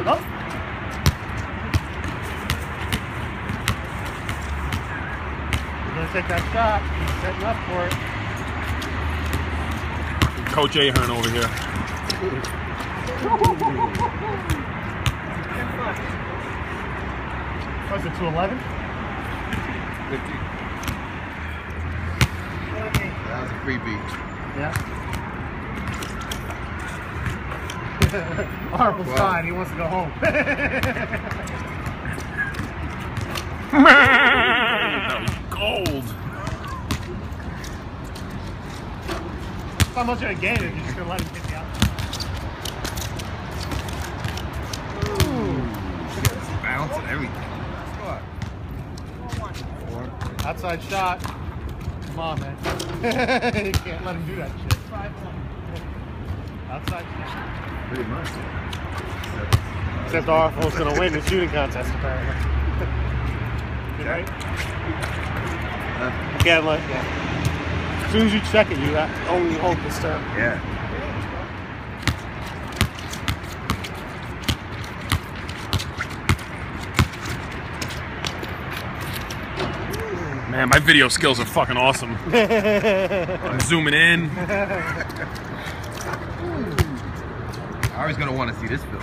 Oh. He's gonna take that shot. He's setting up for it. Coach Ahern over here. Was it 211? 50. That was a free beat. Yeah. Harple's fine. He wants to go home. That was gold. It's not much of a game if you're just gonna let him hit the outside. Bounce and everything. Outside shot. Come on, man. You can't let him do that shit. 5-1. Outside shot. Pretty much. Except Harple's gonna win the shooting contest, apparently. Right? You can't let, yeah. As soon as you check it, you only hold the step. Yeah. Man, my video skills are fucking awesome. I'm zooming in. I was gonna want to see this film.